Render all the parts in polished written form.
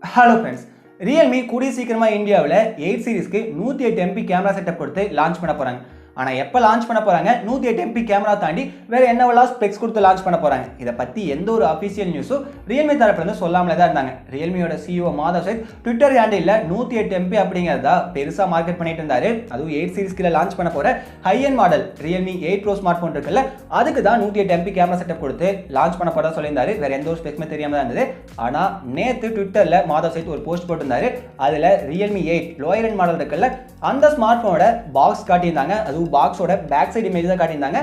Hello friends, Realme கூடிய சீக்கிரமா இந்தியாவில் 8 சீரிஸ்க்கு 108 MP கேமரா செட்டப் கொடுத்து லான்ச் பண்ண போறாங்க. ஆனா எப்ப லான்ச் பண்ண போறாங்க 108 MP கேமரா தாண்டி வேற என்னவெல்லாம் ஸ்பெக்ஸ் கொடுத்து லான்ச் பண்ண போறாங்க இத பத்தி எந்த ஒரு அபிஷியல் நியூஸும் Realme தரப்புல இருந்து சொல்லாமலே தான் இருந்தாங்க. Realmeயோட CEO Madhav Sheth ட்விட்டர் ஹேண்டில்ல 108 MP அப்படிங்கறதா பெருசா மார்க்கெட் பண்ணிட்டு இருந்தாரு. அதுவும் 8 சீரிஸ் கீழ லான்ச் பண்ண போற high end model Realme 8 Pro smart phone இருக்குல்ல அதுக்கு தான் 108 MP கேமரா செட்டப் கொடுத்து லான்ச் பண்ண போறதா சொல்லியிருந்தாரு. வேற எந்த ஒரு ஸ்பெக்ஸுமே தெரியாம தான் இருந்தது. ஆனா நேத்து ட்விட்டர்ல Madhav Sheth ஒரு போஸ்ட் போட்டிருந்தாரு. அதுல Realme 8 லோயர் எண்ட் மாடல் இருக்குல்ல அந்த ஸ்மார்ட் போனோட பாக்ஸ் காட்டியிருந்தாங்க. அதுவும் பாக்ஸோட பேக் சைடு இமேஜ் தான் காட்டியிருந்தாங்க.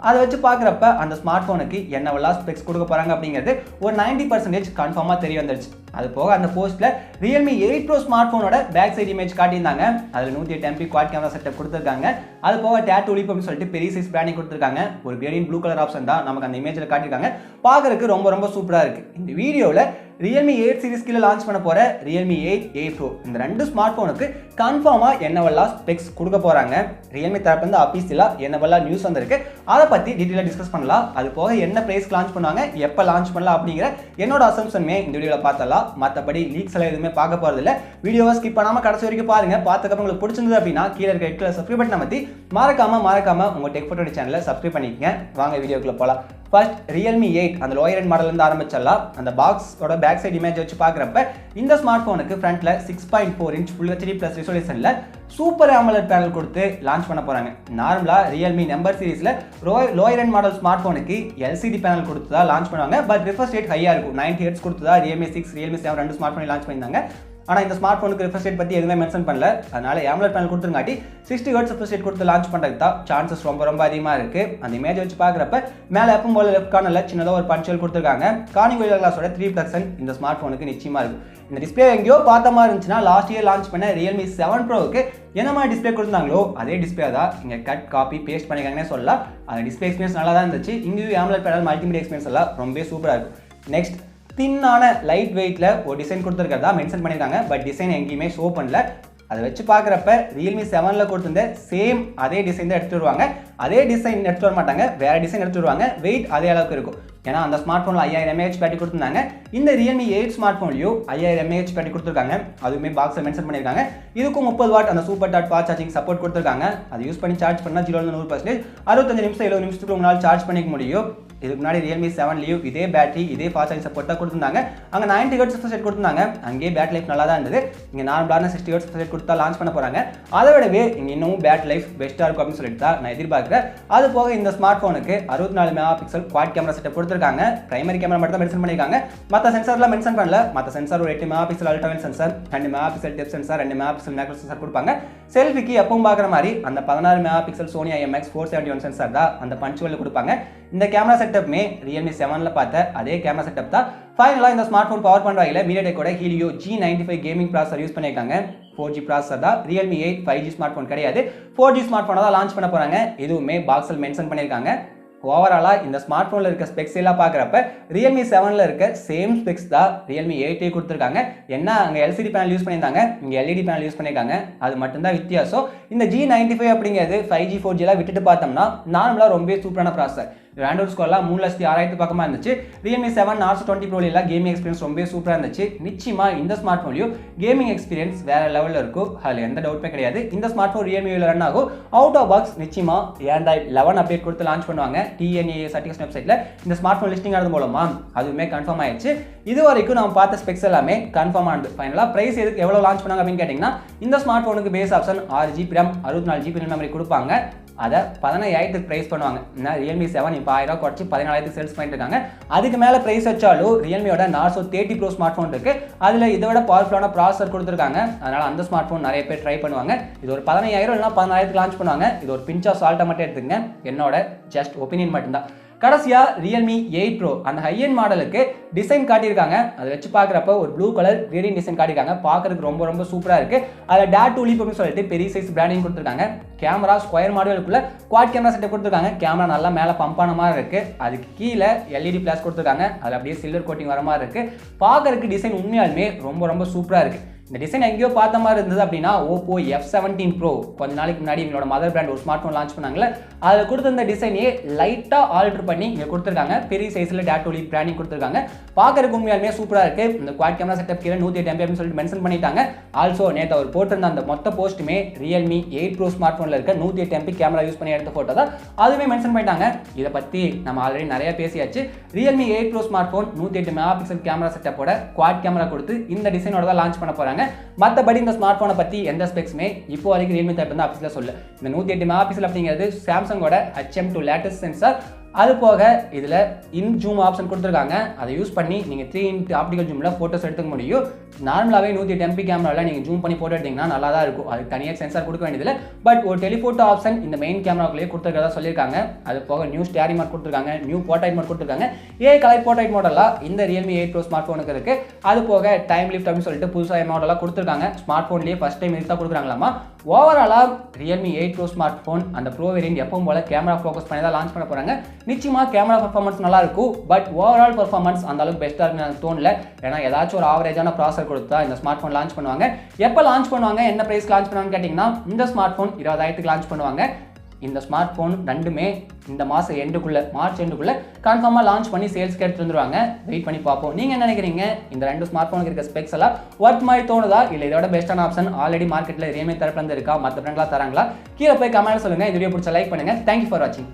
அதை வச்சு பார்க்குறப்ப அந்த ஸ்மார்ட் ஃபோனுக்கு என்னவெல்லாம் ஸ்பெக்ஸ் கொடுக்க போகிறாங்க அப்படிங்கிறது ஒரு 90% கன்ஃபார்மாக தெரிய வந்துருச்சு. அது போக அந்த போஸ்ட்டில் Realme 8 Pro ஸ்மார்ட் ஃபோனோட பேக் சைடு இமேஜ் காட்டியிருந்தாங்க. அதில் 108 MP குவாட் கேமரா செட்டப் கொடுத்துருக்காங்க. அது போக டேட்டூ லிப் அப்படின்னு சொல்லிட்டு பெரிய சைஸ் பிராண்டிங் கொடுத்துருக்காங்க. ஒரு கிரேடியன் ப்ளூ கலர் ஆப்ஷன் தான் நமக்கு அந்த இமேஜில் காட்டியிருக்காங்க. பார்க்கறதுக்கு ரொம்ப ரொம்ப சூப்பராக இருக்குது. இந்த வீடியோவில் Realme 8 சீரிஸ் கீழே லான்ச் பண்ண போகிற Realme 8 8 Pro இந்த ரெண்டு ஸ்மார்ட் ஃபோனுக்கு கன்ஃபார்மாக என்னவெல்லாம் ஸ்பெக்ஸ் கொடுக்க போகிறாங்க, Realme தரப்புலேருந்து அஃபீஷியலாக என்னவெல்லாம் நியூஸ் வந்திருக்கு அதை பற்றி டீட்டெயிலாக டிஸ்கஸ் பண்ணலாம். அது போக என்ன ப்ரைஸ் லான்ச் பண்ணுவாங்க, எப்போ லான்ச் பண்ணலாம் அப்படிங்கிற என்னோட அசம்ஷனுமே இந்த வீடியோவில் பார்த்தலாம். மற்றபடி லீக்ஸ் எல்லாம் எதுவுமே பார்க்க போகிறதில்ல. வீடியோவை ஸ்கிப் பண்ணாமல் கடைசி வரைக்கும் பாருங்கள். பார்த்துக்கப்புறம் உங்களுக்கு பிடிச்சிருந்தது அப்படின்னா கீழே இருக்க ரெட் கலர் சப்ஸ்கிரைப் பட்டன் அமைத்தி மறக்காம உங்கள் டெக் ஃபோட்டோ சேனலை சப்ஸ்கிரைப் பண்ணிக்கங்க. வாங்க வீடியோக்குள்ள போகலாம். ஃபர்ஸ்ட் Realme 8 அந்த லோயர் எண்ட் மாடல் இருந்து ஆரம்பிச்சிடலாம். அந்த பாக்ஸோட பேக் சைடு இமேஜ் வச்சு பார்க்குறப்ப இந்த ஸ்மார்ட் ஃபோனுக்கு ஃப்ரண்ட்ல 6.4 இன்ச் ஃபுல் HD ப்ளஸ் ரெசல்யூஷன்ல சூப்பர் AMOLED பேனல் கொடுத்து லான்ச் பண்ண போறாங்க. நார்மலா Realme நம்பர் சீரிஸ்ல லோயர் எண்ட் மாடல் ஸ்மார்ட் ஃபோனுக்கு LCD பேனல் கொடுத்து தான் லான்ச் பண்ணுவாங்க. பட் ரிஃப்ரெஷ் ரேட் ஹையா இருக்கும். 90 Hz கொடுத்து தான் Realme 6 Realme 7 ரெண்டு ஸ்மார்ட் ஃபோன் லான்ச் பண்ணியிருந்தாங்க. ஆனால் இந்த ஸ்மார்ட் ஃபோனுக்கு ரிஃப்ரெஷ் ரேட் பற்றி எதுவுமே மென்ஷன் பண்ணல. அதனால AMOLED பேனல் கொடுத்துருங்காட்டி 60 Hz ரிஃப்ரெஷ் ரேட் கொடுத்து லான்ச் பண்ணுறதுக்கு தான் சான்சஸ் ரொம்ப அதிகமாக இருக்குது. அந்த இமேஜ் வச்சு பார்க்குறப்ப மேலே எப்பவும் போல லெஃப்ட் கார்னரில் சின்னதாக ஒரு பஞ்சுவல் கொடுத்துருக்காங்க. கார்னிங் கோரில்லா கிளாஸோட 3% இந்த ஸ்மார்ட் ஃபோனுக்கு நிச்சயமாக இருக்கும். இந்த டிஸ்பிளே எங்கேயோ பார்த்த மாதிரி இருந்துச்சுன்னா லாஸ்ட் இயர் லான்ச் பண்ண Realme 7 Proவுக்கு என்ன மாதிரி டிஸ்பிளே கொடுத்தாங்களோ அதே டிஸ்பிளே தான் இங்கே கட் காப்பி பேஸ்ட் பண்ணியிருக்காங்கன்னே சொல்லலாம். அந்த டிஸ்பிளே எக்ஸ்பீரியன்ஸ் நல்லா தான் இருந்துச்சு. இங்கேயும் AMOLED பேனல் மல்டிமீடியா எக்ஸ்பீரியன்ஸ் எல்லாம் ரொம்ப சூப்பராக இருக்கும். நெக்ஸ்ட் தின்னான லைட் வெயிட்ல ஒரு டிசைன் கொடுத்துருக்கிறதா மென்ஷன் பண்ணியிருக்காங்க. பட் டிசைன் எங்கேயுமே ஷோ பண்ணல. அதை வச்சு பார்க்குறப்ப Realme 7ல கொடுத்துருந்த சேம் அதே டிசைன் தான் எடுத்துட்டு வருவாங்க. அதே டிசைன் எடுத்துட்டு வர மாட்டாங்க, வேற டிசைன் எடுத்துட்டு வருவாங்க. வெயிட் அதே அளவுக்கு இருக்கும். ஏன்னா அந்த ஸ்மார்ட் ஃபோனில் 5000 mAh பேட்டரி கொடுத்துருந்தாங்க. இந்த Realme 8 ஸ்மார்ட் ஃபோன்லையும் 5000 mAh பேட்டரி கொடுத்துருக்காங்க. அதுவுமே பாக்ஸில் மென்ஷன் பண்ணியிருக்காங்க. இதுக்கும் 30 வாட் அந்த super dot fast charging support கொடுத்துருக்காங்க. அதை யூஸ் பண்ணி சார்ஜ் பண்ணால் 0-100% 65 நிமிஷம் 70 நிமிஷத்துக்கு உங்களால் சார்ஜ் பண்ணிக்க முடியும். இதுக்கு முன்னாடி Realme 7லையும் இதே பேட்டரி இதே ஃபாஸ்ட் சார்ஜிங் சப்போர்ட் தான் கொடுத்துருந்தாங்க. அங்கே 90 Hz ரிஃப்ரெஷ் ரேட் கொடுத்துருந்தாங்க. அங்கேயே பேட்டரி லைஃப் நல்லா தான் இருந்தது. இங்கே நார்மலான 60 Hz ரிஃப்ரெஷ் ரேட் கொடுத்தா லான்ச் பண்ண போகிறாங்க. அதை விடவே இங்கே இன்னமும் பேட்டரி லைஃப் பெஸ்ட்டாக இருக்கும் அப்படின்னு சொல்லிட்டு தான் நான் எதிர்பார்க்குறேன். அது போக இந்த ஸ்மார்ட் ஃபோனுக்கு 64 மெகா குவாட் கேமரா செட்டப் கொடுத்துருக்காங்க. பிரைமரி கேமரா மட்டும் தான் மென்ஷன் பண்ணியிருக்காங்க. மற்ற சென்சார்லாம் மென்ஷன் பண்ணல. மற்ற சென்சார் ஒரு 8 mega ultrawide sensor, 2 mega depth sensor, 2 mega macro sensor கொடுப்பாங்க. செல்ஃபிக்கு எப்பவும் பார்க்குற மாதிரி அந்த 16 மெகா சோனி IMX 471 சென்சார் தான் அந்த பஞ்சுவல் கொடுப்பாங்க. இந்த கேமரா செட்டப்மே Realme 7ல பார்த்த அதே கேமரா செட்டப் தான். ஃபைனலாக இந்த ஸ்மார்ட் ஃபோன் பவர் பண்ணுற வகையில் MediaTekோட Helio G95 gaming processor use பண்ணியிருக்காங்க. 4G ப்ராசஸர் தான். Realme 8 5G ஸ்மார்ட் ஃபோன் கிடையாது. 4G ஸ்மார்ட் ஃபோனை தான் லான்ச் பண்ண போகிறாங்க. இதுவுமே பாக்ஸில் மென்ஷன் பண்ணியிருக்காங்க. ஓவராலாக இந்த ஸ்மார்ட் ஃபோனில் இருக்க ஸ்பெக்ஸ் எல்லாம் பார்க்குறப்ப Realme 7ல இருக்க சேம் ஸ்பெக்ஸ் தான் Realme 8 கொடுத்துருக்காங்க. என்ன அங்கே LCD பேனல் யூஸ் பண்ணியிருந்தாங்க, இங்கே LED பேனல் யூஸ் பண்ணியிருக்காங்க. அது மட்டும்தான் வித்தியாசம். இந்த G95 அப்படிங்கிறது 5G 4G எல்லாம் விட்டுட்டு பார்த்தோம்னா நார்மலாக ரொம்ப சூப்பரான ப்ராசஸர். ஆண்ட்ராய்டு ஸ்கோர்லாம் 3,06,000 பக்கமாக இருந்துச்சு. Realme 7 Nars 20 Pro எல்லாம் கேமிங் எக்ஸ்பீரியன்ஸ் ரொம்ப சூப்பராக இருந்துச்சு. நிச்சயமாக இந்த ஸ்மார்ட் ஃபோன்லையும் கேமிங் எக்ஸ்பீரியன்ஸ் வேற லெவலில் இருக்கும். அதில் எந்த டவுட்டுமே கிடையாது. இந்த ஸ்மார்ட் ஃபோன் Realmeல ரன் ஆகும். அவுட் ஆஃப் பாக்ஸ் நிச்சயமாக Android 11 அப்டேட் கொடுத்து லான்ச் பண்ணுவாங்க. TNA சர்டிஃபிகேஷன் வெப்சைட்டில் இந்த ஸ்மார்ட் ஃபோன் லிஸ்டிங் ஆனது மூலமா அதுவுமே கன்ஃபார்ம் ஆயிடுச்சு. இது வரைக்கும் நம்ம பார்த்த ஸ்பெக்ஸ் எல்லாமே கன்ஃபார்ம் ஆனது. ஃபைனலாக ப்ரைஸ் எதுக்கு எவ்வளோ லான்ச் பண்ணாங்க அப்படின்னு கேட்டிங்கன்னா இந்த ஸ்மார்ட் ஃபோனுக்கு base option 6GB RAM 64GB memory கொடுப்பாங்க. அதை 15,000 ப்ரைஸ் பண்ணுவாங்க. Realme 7 இப்போ 1000 குறைச்சி 14,000 சேல்ஸ் பண்ணிட்டு இருக்காங்க. அதுக்கு மேலே ப்ரைஸ் வச்சாலும் Realmeயோட Narzo 30 Pro ஸ்மார்ட் ஃபோன் இருக்கு. அதில் இதை விட பவர்ஃபுல்லான ப்ராசஸர் கொடுத்துருக்காங்க. அதனால அந்த ஸ்மார்ட் ஃபோன் நிறைய பேர் ட்ரை பண்ணுவாங்க. இது ஒரு 15,000 இல்லைனா 14,000 லான்ச் பண்ணுவாங்க. இது ஒரு பிஞ்ச் ஆஃப் சால்ட்டை மட்டும் எடுத்துங்க. என்னோட ஜஸ்ட் ஒப்பீனியன் மட்டும்தான். கடைசியா Realme 8 Pro அந்த ஹை எண்ட் மாடலுக்கு டிசைன் காட்டியிருக்காங்க. அதை வச்சு பார்க்குறப்ப ஒரு ப்ளூ கலர் கிரேடியன் டிசைன் காட்டியிருக்காங்க. பார்க்கறதுக்கு ரொம்ப சூப்பராக இருக்கு. அதில் டேட்டூ லிப் அப்படின்னு சொல்லிட்டு பெரிய சைஸ் பிராண்டிங் கொடுத்துருக்காங்க. கேமரா ஸ்கொயர் மாடலுக்குள்ள குவாட் கேமரா செட்டப் கொடுத்துருக்காங்க. கேமரா நல்லா மேலே பம்பான மாதிரி இருக்கு. அதுக்கு கீழே LED ஃபிளாஷ் கொடுத்துருக்காங்க. அதில் அப்படியே சில்வர் கோட்டிங் வர மாதிரி இருக்கு. பார்க்கறதுக்கு டிசைன் உண்மையாலுமே ரொம்ப சூப்பராக இருக்கு. இந்த டிசைன் எங்கேயோ பார்த்த மாதிரி இருந்தது அப்படின்னா Oppo F17 Pro கொஞ்ச நாளைக்கு முன்னாடி எங்களோட மதர் பிராண்ட் ஒரு ஸ்மார்ட் ஃபோன் லான்ச் பண்ணாங்கல்ல, அதில் கொடுத்த டிசைனையே லைட்டாக ஆல்டர் பண்ணி இங்கே கொடுத்துருக்காங்க. பெரிய சைஸில் டேட்டோலி பிராண்டிங் கொடுத்துருக்காங்க. பார்க்கறதுக்கு உண்மையாலுமே சூப்பராக இருக்குது. இந்த குவாட் கேமரா செட்டப் கீழே 108 MP அப்படின்னு சொல்லிட்டு மென்ஷன் பண்ணிட்டாங்க. ஆல்சோ நேற்று அவர் போட்டிருந்த அந்த மொத்த போஸ்ட்டுமே Realme 8 Pro ஸ்மார்ட் ஃபோனில் இருக்க 108 MP கேமரா யூஸ் பண்ணி எடுத்த ஃபோட்டோ தான். அதுவுமே மென்ஷன் பண்ணிட்டாங்க. இதை பற்றி நம்ம ஆல்ரெடி நிறைய பேசியாச்சு. Realme 8 Pro smart phone 108 MP camera செட்டப்போட குவாட் கேமரா கொடுத்து இந்த டிசைனோட தான் லான்ச் பண்ண போகிறாங்க. மற்றபடி இந்த ஸ்மார்ட் ஃபோனை பற்றி எந்த ஸ்பெக்ஸுமே இப்போ வரைக்கும் Realme தரப்பு வந்து ஆஃபீஸில் சொல்ல. இந்த 108 MP அப்படிங்கிறது சாம்சங்கோட HM2 லேட்டஸ்ட் சென்சார். அது போக இதில் இன் ஜூம் ஆப்ஷன் கொடுத்துருக்காங்க. அதை யூஸ் பண்ணி நீங்கள் 3x ஆப்டிகல் ஜூமில் ஃபோட்டோஸ் எடுத்துக்க முடியும். நார்மலாகவே 108 MP கேமராவில் நீங்கள் ஜூம் பண்ணி ஃபோட்டோ எடுத்திங்கன்னா நல்லா தான் இருக்கும். அதுக்கு தனியாக சென்சார் கொடுக்க வேண்டியதில்லை. பட் ஒரு டெலிஃபோட்டோ ஆப்ஷன் இந்த மெயின் கேமராக்குள்ளேயே கொடுத்துருக்கதா சொல்லியிருக்காங்க. அது போக நியூ ஸ்டேரிங் மோட் கொடுத்துருக்காங்க, நியூ போர்ட்ரைட் மோட் கொடுத்துருக்காங்க. கலர் போர்ட்ரைட் மாடலாக இந்த Realme 8 Pro ஸ்மார்ட் ஃபோனுக்கு இருக்குது. அது போக டைம் லிஃப்ட் அப்படின்னு சொல்லிட்டு புதுசாக மாடலாக கொடுத்துருக்காங்க. ஸ்மார்ட் ஃபோன்லேயே ஃபஸ்ட் டைம் இதுதான் கொடுக்குறாங்களாமா. ஓவராலாக Realme 8 Pro ஸ்மார்ட் ஃபோன் அந்த ப்ரோ வேரியன்ட் எப்பவும் போல கேமரா ஃபோக்கஸ் பண்ணி தான் லான்ச் பண்ண போகிறாங்க. நிச்சயமாக கேமரா பர்ஃபார்மன்ஸ் நல்லா இருக்கும். பட் ஓவரால் பர்ஃபார்மன்ஸ் அந்த அளவுக்கு பெஸ்ட்டாக இருக்குன்னு எனக்கு தோணல. ஏன்னா ஏதாச்சும் ஒரு ஆவரேஜான ப்ராசர் கொடுத்தா இந்த ஸ்மார்ட் ஃபோன் லான்ச் பண்ணுவாங்க. எப்போ லான்ச் பண்ணுவாங்க, என்ன ப்ரைஸ் லான்ச் பண்ணுவாங்கன்னு கேட்டிங்கன்னா இந்த ஸ்மார்ட் ஃபோன் 20,000க்கு லான்ச் பண்ணுவாங்க. இந்த ஸ்மார்ட் ஃபோன் ரெண்டுமே இந்த மாதம் எண்டுக்குள்ளே மார்ச் எண்டுக்குள்ளே கன்ஃபார்மாக லான்ச் பண்ணி சேல்ஸ்க்கு எடுத்து வந்துருவாங்க. வெயிட் பண்ணி பார்ப்போம். நீங்கள் என்ன நினைக்கிறீங்க? இந்த ரெண்டு ஸ்மார்ட் ஃபோனுக்கு இருக்க ஸ்பெக்ஸ் எல்லாம் ஒர்த் மாதிரி தோணுதா, இல்லை இதோட பெஸ்ட்டான ஆப்ஷன் ஆல்ரெடி மார்க்கெட்டில் Realme தரப்புலேருந்து இருக்கா, மற்ற பிராண்ட்லாம் தராங்களா? கீழே போய் கமெண்ட் சொல்லுங்கள். இந்த வீடியோ பிடிச்ச லைக் பண்ணுங்கள். தேங்க்யூ ஃபார் வாட்சிங்.